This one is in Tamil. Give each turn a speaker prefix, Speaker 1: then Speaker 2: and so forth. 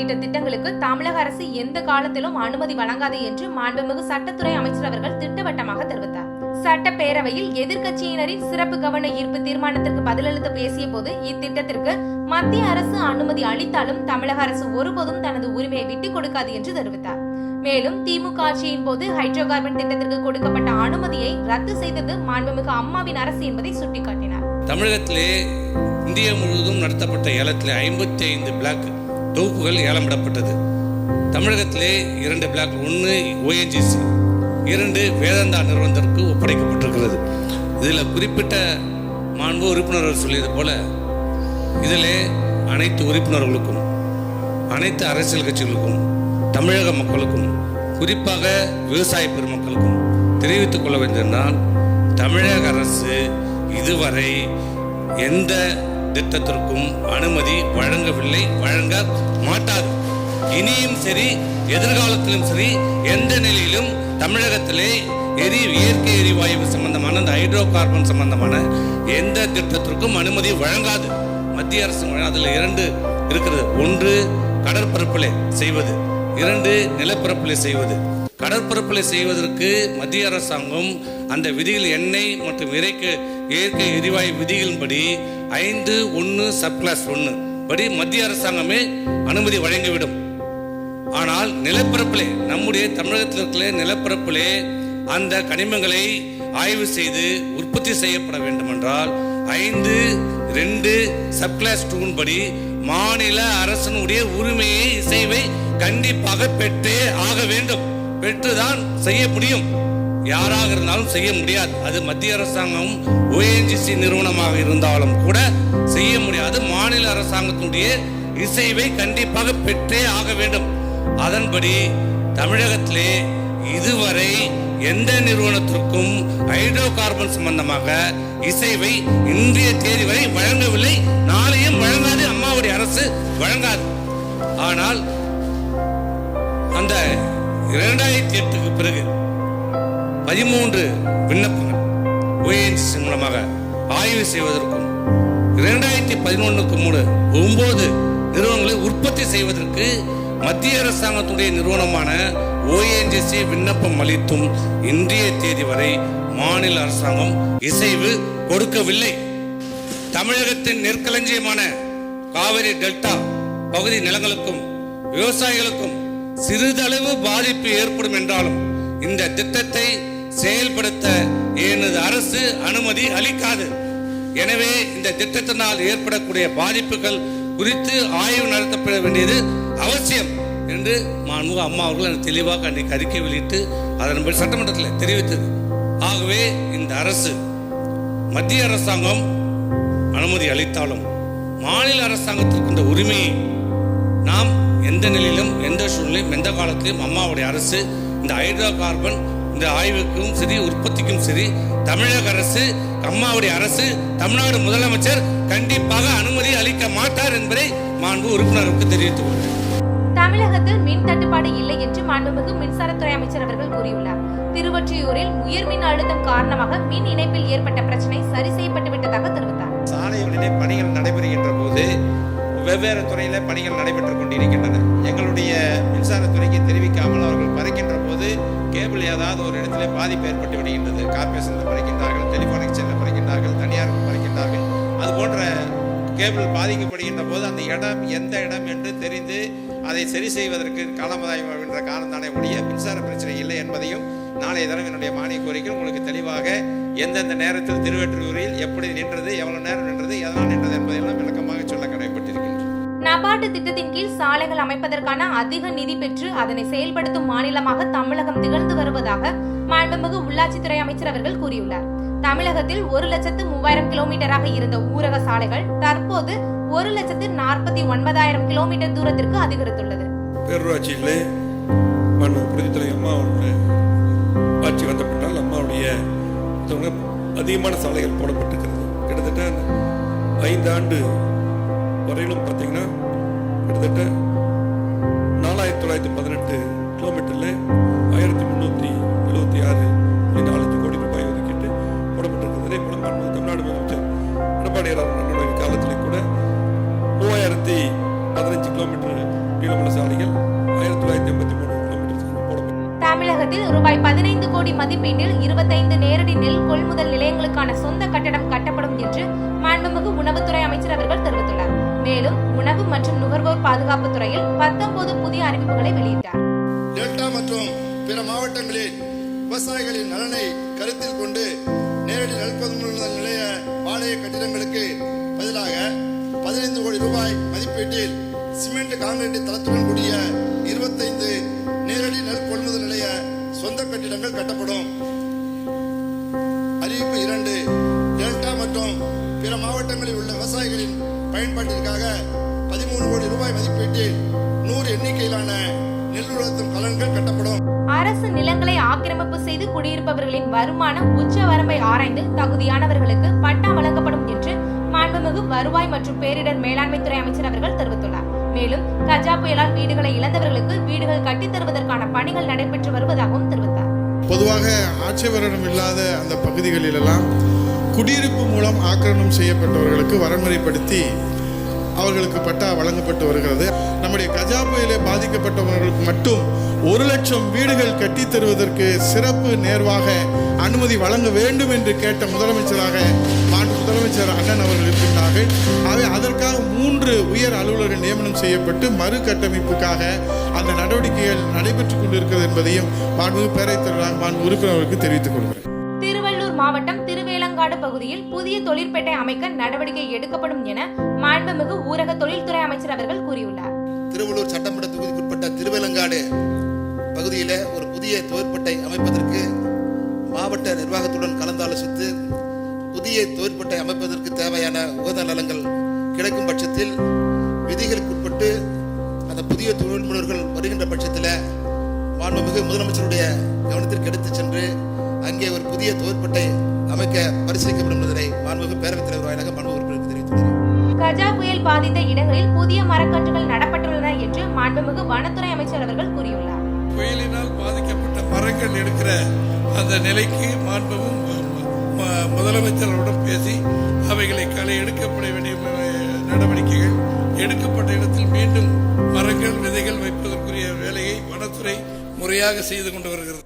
Speaker 1: உள்ளிட்ட திட்டங்களுக்கு தமிழக அரசு எந்த காலத்திலும் அனுமதி வழங்காது என்று மாண்புமிகு சட்டத்துறை அமைச்சர் அவர்கள் திட்டவட்டமாக தெரிவித்தார். சட்டப்பேரவையில் எதிர்க்கட்சியினரின் சிறப்பு கவன ஈர்ப்பு தீர்மானத்திற்கு பதிலளித்து பேசிய போது இத்திட்டத்திற்கு மத்திய அரசு அனுமதி அளித்தாலும் தமிழக அரசு ஒருபோதும் தனது உரிமையை விட்டுக் கொடுக்காது என்று தெரிவித்தார். மேலும் திமுக ஆட்சியின் போது ஹைட்ரோ கார்பன் திட்டத்திற்கு கொடுக்கப்பட்ட அனுமதியை ரத்து செய்தது மாண்புமிகு அம்மாவின் அரசு என்பதை சுட்டிக்காட்டினார்.
Speaker 2: தமிழகத்திலே இந்தியா முழுவதும் நடத்தப்பட்ட ஏலத்திலே 55 பிளாக் தொகுப்புகள் ஏலமிடப்பட்டது. தமிழகத்திலே 2 பிளாக், 1 ONGC, 2 வேதாந்தா நிறுவனத்திற்கு ஒப்படைக்கப்பட்டிருக்கிறது. இதில் குறிப்பிட்ட மாண்பு உறுப்பினர்கள் சொல்லியது போல இதிலே அனைத்து உறுப்பினர்களுக்கும், அனைத்து அரசியல் கட்சிகளுக்கும், தமிழக மக்களுக்கும், குறிப்பாக விவசாய பெருமக்களுக்கும் தெரிவித்துக் கொள்ள வேண்டியதால், தமிழக அரசு இதுவரை எந்த திட்டத்திற்கும் அனுமதி வழங்கவில்லை, வழங்க மாட்டாது. இனியும் சரி, எதிர்காலத்திலும் சரி, எந்த நிலையிலும் தமிழகத்திலே இயற்கை எரிவாயு சம்பந்தமான அந்த ஹைட்ரோ கார்பன் சம்பந்தமான எந்த திட்டத்திற்கும் அனுமதி வழங்காது மத்திய அரசு. அதில் 2 இருக்கிறது. 1 கடற்பரப்பிலே செய்வது, 2 நிலப்பரப்பிலே செய்வது. கடற்பரப்பிலே செய்வதற்கு மத்திய அரசாங்கம் அந்த விதிகள், எண்ணெய் மற்றும் இயற்கை எரிவாயு விதிகளின்படி 5(1) சப்கிளாஸ் 1 படி மத்திய அரசாங்கமே அனுமதி வழங்கிவிடும். ஆனால் நிலப்பரப்பிலே, நம்முடைய தமிழகத்தில் இருக்கிற நிலப்பரப்பிலே அந்த கனிமங்களை ஆய்வு செய்து உற்பத்தி செய்யப்பட வேண்டும் என்றால் 5(2) சப்கிளாஸ் 2 படி மாநில அரசனுடைய உரிமையை, இசைவை கண்டிப்பாக பெற்றே ஆக வேண்டும். பெற்றுதான் செய்ய முடியும். யாராக இருந்தாலும் செய்ய முடியாது. அது மத்திய அரசாங்கம் ONGC நிறுவனமாக இருந்தாலும் கூட செய்ய முடியாது. மாநில அரசாங்கத்தினுடைய இசைவை கண்டிப்பாக பெற்றே ஆக வேண்டும். அதன்படி தமிழகத்திலே இதுவரை எந்த நிறுவனத்திற்கும் ஹைட்ரோ கார்பன் சம்பந்தமாக இசைவை இன்றைய தேதி வரை வழங்கவில்லை. நாளையும் வழங்காது. அம்மாவுடைய அரசு வழங்காது. ஆனால் அந்த 2008க்கு பிறகு 13 விண்ணப்பங்கள் ONGC மூலமாக ஆய்வு செய்வதற்கும், 2011க்கு 9 நிறுவனங்களை உற்பத்தி செய்வதற்கு மத்திய அரசாங்கத்துடைய நிறுவனமான ONGC விண்ணப்பம் அளித்தும் இன்றைய தேதி வரை மாநில அரசாங்கம் இசைவு கொடுக்கவில்லை. தமிழகத்தின் நெற்களஞ்சியமான காவிரி டெல்டா பகுதி நிலங்களுக்கும் விவசாயிகளுக்கும் சிறிதளவு பாதிப்பு ஏற்படும் என்றாலும் இந்த திட்டத்தை செயல்படுத்த எனது அரசு அனுமதி அளிக்காது. எனவே இந்த திட்டத்தினால் ஏற்படக்கூடிய பாதிப்புகள் குறித்து ஆய்வு நடத்தப்பட வேண்டியது அவசியம் என்று மாண்புமிகு அம்மா அவர்கள் தெளிவாக அன்றைக்கு அறிக்கை வெளியிட்டு அதன்படி சட்டமன்றத்தில் தெரிவித்தது. ஆகவே இந்த அரசு, மத்திய அரசாங்கம் அனுமதி அளித்தாலும் மாநில அரசாங்கத்திற்கு இந்த உரிமையை நாம் எந்த நிலையிலும், எந்த சூழ்நிலையும், எந்த காலத்திலும் அம்மாவுடைய அரசு இந்த ஹைட்ரோ கார்பன் இந்த ஆய்வுக்கும் சரி, உற்பத்திக்கும் சரி, தமிழக அரசு, அம்மாவுடைய அரசு, தமிழ்நாடு முதலமைச்சர் கண்டிப்பாக அனுமதி அளிக்க மாட்டார் என்பதை மாண்பு உறுப்பினருக்கு தெரிவித்துக் கொள்கிறேன்.
Speaker 1: தமிழகத்தில் மின் தட்டுப்பாடு இல்லை என்று மாண்புமிகு மின்சாரத்துறை அமைச்சர் அவர்கள் கூறியுள்ளார். திருவொற்றியூரில் உயர் மின் அழுத்தம் காரணமாக மின் இணைப்பில் ஏற்பட்ட பிரச்சனை சரி செய்யப்பட்டு விட்டதாக தெரிவித்தார்.
Speaker 3: சாலைகளிலே பணிகள் நடைபெறுகின்ற போது வெவ்வேறு துறையில பணிகள் நடைபெற்றுக் கொண்டிருக்கின்றன. எங்களுடைய மின்சாரத்துறைக்கு தெரிவிக்காமல் அவர்கள் பறிக்கின்ற போது கேபிள் ஏதாவது ஒரு இடத்திலே பாதிப்பு ஏற்பட்டு விடுகின்றது. கார்பரேஷனில் பறிக்கின்றார்கள், டெலிஃபோன் எக்ஸ்சேஞ்சில் பறிக்கின்றார்கள், தனியார்கள் பறிக்கின்றார்கள். அது போன்ற கேபிள் பாதிக்கப்படுகின்ற போது அந்த இடம் எந்த இடம் என்று தெரிந்து அதை சரி செய்வதற்கு காலமதாயம் என்ற காரணம் தானே ஒழிய மின்சார பிரச்சனை இல்லை என்பதையும் நாளைய தினம் என்னுடைய மானிய கோரிக்கை உங்களுக்கு தெளிவாக எந்தெந்த நேரத்தில் திருவொற்றியூரில் எப்படி நின்றது, எவ்வளவு நேரம் நின்றது, எதனால் நின்றது என்பதையெல்லாம் விளக்கமாக சொல்ல கடமைப்பட்டிருக்கின்றனர்.
Speaker 1: நபார்டு திட்டத்தின் கீழ் சாலைகள் அமைப்பதற்கான அதிக நிதி பெற்று அதனை செயல்படுத்தும் மாநிலமாக தமிழகம் திகழ்ந்து வருவதாக மாண்புமிகு உள்ளாட்சித்துறை அமைச்சர் அவர்கள் கூறியுள்ளார். தமிழகத்தில் 1,03,000 கிலோமீட்டராக இருந்த ஊரக சாலைகள் தற்போது 1,49,000 கிலோமீட்டர் தூரத்திற்கு அதிகரித்துள்ளது.
Speaker 4: பேரூராட்சியிலே அம்மா ஆட்சி வந்த பின்னால் அம்மாவுடைய அதிகமான சாலைகள் போடப்பட்டிருக்கிறது. கிட்டத்தட்ட 5 ஆண்டு வரையிலும் பார்த்தீங்கன்னா கிட்டத்தட்ட 4,918 கிலோமீட்டர்ல 1,376.4 கோடி ரூபாய் ஒதுக்கிட்டு போடப்பட்டிருக்கிறது. இதே போல தமிழ்நாடு முதலமைச்சர் எடப்பாடி காலத்திலே கூட 3,015 கிலோமீட்டர் நீளமலை சாலைகள் 1983 கிலோமீட்டர் போடப்படும்.
Speaker 1: தமிழகத்தில் ரூபாய் 15 கோடி மதிப்பீட்டில் 25 நேரடி நெல் கொள்முதல் நிலையங்களுக்கான சொந்த கட்டடம் கட்டப்படும் என்று மாண்புமிகு உணவுத்துறை அமைச்சர் அவர்கள் தெரிவித்துள்ளார். மேலும் உணவு மற்றும் நுகர்வோர் பாதுகாப்பு துறையில் 19 புதிய அறிவிப்புகளை வெளியிட்டார்.
Speaker 5: டெல்டா மற்றும் பிற மாவட்டங்களில் விவசாயிகளின் நலனை கருத்தில் கொண்டு நேரடி நெல் கொள்முதல் நிலைய வாடகை கட்டிடங்களுக்கு பதிலாக 15 கோடி ரூபாய் மதிப்பீட்டில் சிமெண்ட் கான்கிரீட் தளத்துடன் கூடிய 25 நேரடி நெல் கொள்முதல் நிலைய சொந்த கட்டிடங்கள் கட்டப்படும். அறிவிப்பு 2. டெல்டா மற்றும் பிற மாவட்டங்களில் உள்ள விவசாயிகளின் பயன்பாட்டிற்காக 13 கோடி ரூபாய் மதிப்பீட்டில் 100 எண்ணிக்கையிலான நெல் உலர்த்தும் கலன்கள் கட்டப்படும்.
Speaker 1: அரசு நிலங்களை ஆக்கிரமிப்பு செய்து குடியிருப்பவர்களின் வருமானம் உச்ச வரம்பை ஆராய்ந்து தகுதியானவர்களுக்கு பட்டா வழங்கப்படும் என்று மாண்புமிகு வருவாய் மற்றும் பேரிடர் மேலாண்மை துறை அமைச்சர் அவர்கள் தெரிவித்துள்ளார். மேலும் கஜா புயலால் வீடுகளை இழந்தவர்களுக்கு வீடுகள் கட்டித் தருவதற்கான பணிகள் நடைபெற்று வருவதாகவும் தெரிவித்தார்.
Speaker 6: பொதுவாக ஆட்சேபரணம் இல்லாத அந்த பகுதிகளிலெல்லாம் குடியிருப்பு மூலம் ஆக்கிரமணம் செய்யப்பட்டவர்களுக்கு வரன்முறைப்படுத்தி அவர்களுக்கு பட்டா வழங்கப்பட்டு வருகிறது. நம்முடைய கஜா புயலை பாதிக்கப்பட்டவர்களுக்கு மட்டும் 1 லட்சம் வீடுகள் கட்டித் தருவதற்கு சிறப்பு நேர்வாக அனுமதி வழங்க வேண்டும் என்று கேட்ட முதலமைச்சராக முதலமைச்சர் அண்ணன் அவர்கள் இருக்கின்றார்கள். ஆகவே அதற்காக 3 உயர் அலுவலர்கள் நியமனம் செய்யப்பட்டு மறு கட்டமைப்புக்காக அந்த நடவடிக்கைகள் நடைபெற்றுக் கொண்டிருக்கிறது என்பதையும் மாண்புமிகு பேரவைத் தலைவர் உறுப்பினர்களுக்கு தெரிவித்துக் கொள்கிறேன்.
Speaker 1: திருவள்ளூர் மாவட்டம் திருவேலங்காடு பகுதியில் புதிய தொழிற்பேட்டை அமைக்க நடவடிக்கை எடுக்கப்படும் என மாண்புமிகு ஊரக தொழில்துறை அமைச்சர் அவர்கள் கூறியுள்ளார்.
Speaker 5: திருவள்ளூர் சட்டமன்ற தொகுதிக்குட்பட்ட திருவேலங்காடு பகுதியில் ஒரு புதிய தொழிற்பேட்டை அமைப்பதற்கு மாவட்ட நிர்வாகத்துடன் கலந்தாலோசித்து புதிய தொழிற்பேட்டை அமைப்பதற்கு தேவையான உகந்த நலங்கள் கிடைக்கும் பட்சத்தில் விதிகளுக்குட்பட்டு அந்த புதிய தொழில் முனைவர்கள் வருகின்ற பட்சத்தில் மாண்புமிகு முதலமைச்சருடைய கவனத்திற்கு எடுத்துச் சென்று அங்கே ஒரு புதிய தொழிற்பேட்டை அமைக்க பரிசீலிக்கப்படும் என்பதை மாண்புமிகு பேரவைத் தலைவர் வாயிலாக மாண்புமிகு உறுப்பினருக்கு தெரிவித்துள்ளார்.
Speaker 1: கஜா புயல் பாதித்த இடங்களில் புதிய மரக்கன்றுகள் நடப்பட்டுள்ளன என்று மாண்புமிகு வனத்துறை அமைச்சர் அவர்கள் கூறியுள்ளார்.
Speaker 7: புயலினால் பாதிக்கப்பட்ட மரங்கள் எடுக்கிற அந்த நிலைக்கு மாண்புமிகு முதலமைச்சர்களுடன் பேசி அவைகளை களை எடுக்கப்பட வேண்டிய நடவடிக்கைகள் எடுக்கப்பட்ட இடத்தில் மீண்டும் மரங்கள் விதைகள் வைப்பதற்குரிய வேலையை வனத்துறை முறையாக செய்து கொண்டு வருகிறது.